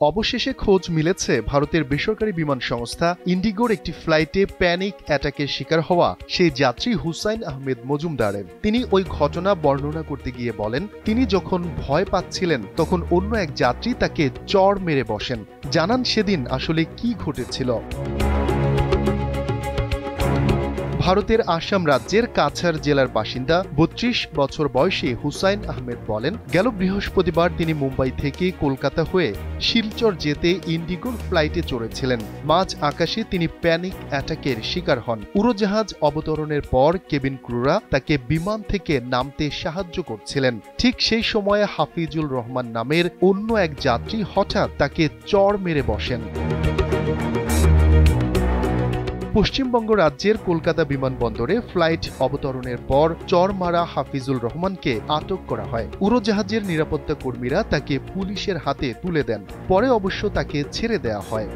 অবশেষে খোঁজ মিলেছে ভারতের বেসরকারি বিমান সংস্থা ইন্ডিগোর একটি ফ্লাইটে প্যানিক অ্যাটাকের শিকার হওয়া সেই যাত্রী হুসাইন আহমেদ মজুমদারের। তিনি ওই ঘটনা বর্ণনা করতে গিয়ে বলেন, তিনি যখন ভয় পাচ্ছিলেন তখন অন্য এক যাত্রী তাকে চড় মেরে বসেন। জানান সেদিন আসলে কি ঘটেছিল। ভারতের আসাম রাজ্যের কাছাড় জেলার বাসিন্দা ৩২ বছর বয়সী হুসাইন আহমেদ বলেন, গেল বৃহস্পতিবার তিনি মুম্বাই থেকে কলকাতা হয়ে শিলচর যেতে ইন্ডিগোর ফ্লাইটে চড়েছিলেন। মাঝ আকাশে তিনি প্যানিক অ্যাটাকের শিকার হন। উড়োজাহাজ অবতরণের পর কেবিন ক্রুরা তাকে বিমান থেকে নামতে সাহায্য করছিলেন। ঠিক সেই সময়ে হাফিজুল রহমান নামের অন্য এক যাত্রী হঠাৎ তাকে চড় মেরে বসেন। পশ্চিমবঙ্গ রাজ্যের কলকাতা বিমানবন্দরে ফ্লাইট অবতরণের পর চড় মারা হাফিজুল রহমানকে আটক করা হয়। উড়োজাহাজের নিরাপত্তা কর্মীরা তাকে পুলিশের হাতে তুলে দেন। পরে অবশ্য তাকে ছেড়ে দেয়া হয়।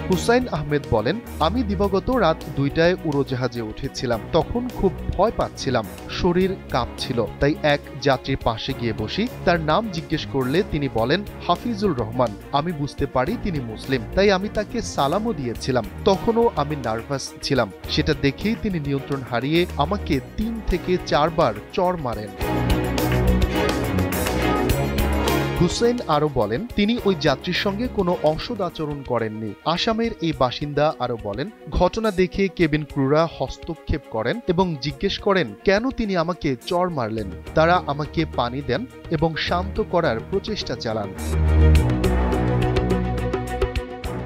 হুসাইন আহমেদ বলেন, আমি দিবাগত রাত ২টায় উড়োজাহাজে উঠেছিলাম। তখন খুব ভয় পাচ্ছিলাম, শরীর কাঁপছিল। তাই এক যাত্রীর পাশে গিয়ে বসি। তার নাম জিজ্ঞেস করলে তিনি বলেন হাফিজুল রহমান। আমি বুঝতে পারি তিনি মুসলিম, তাই আমি তাকে সালামও দিয়েছিলাম। তখনও আমি নার্ভাস ছিলাম। সেটা দেখেই তিনি নিয়ন্ত্রণ হারিয়ে আমাকে ৩ থেকে ৪ বার চড় মারেন। হুসেইন আরো বলেন, তিনি ওই যাত্রীর সঙ্গে কোনো অসৎ আচরণ করেননি। আসামের এই বাসিন্দা আরো বলেন, ঘটনা দেখে কেবিন ক্রুরা হস্তক্ষেপ করেন এবং জিজ্ঞেস করেন কেন তিনি আমাকে চড় মারলেন। তারা আমাকে পানি দেন এবং শান্ত করার প্রচেষ্টা চালান।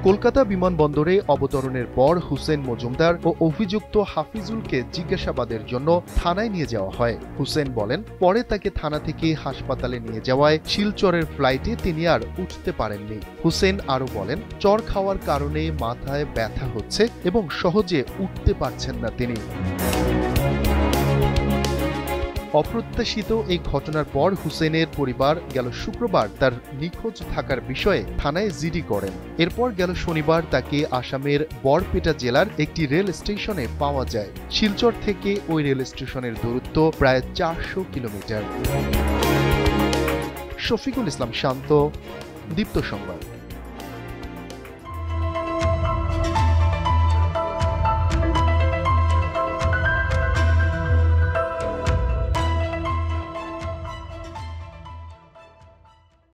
কলকাতা বিমানবন্দরে অবতরণের পর হুসেন মজুমদার ও অভিযুক্ত হাফিজুলকে জিজ্ঞাসাবাদের জন্য থানায় নিয়ে যাওয়া হয়। হুসেন বলেন, পরে তাকে থানা থেকে হাসপাতালে নিয়ে যাওয়ায় শিলচরের ফ্লাইটে তিনি আর উঠতে পারেননি। হুসেন আরো বলেন, চড় খাওয়ার কারণে মাথায় ব্যথা হচ্ছে এবং সহজে উঠতে পারছেন না তিনি। অপ্রত্যাশিত এই ঘটনার পর হুসেনের পরিবার গেল শুক্রবার তার নিখোঁজ থাকার বিষয়ে থানায় জিডি করেন। এরপর গেল শনিবার তাকে আসামের বরপেটা জেলার একটি রেল স্টেশনে পাওয়া যায়। শিলচর থেকে ওই রেল স্টেশনের দূরত্ব প্রায় ৪০০ কিলোমিটার। শফিকুল ইসলাম শান্ত, দীপ্ত সংবাদ।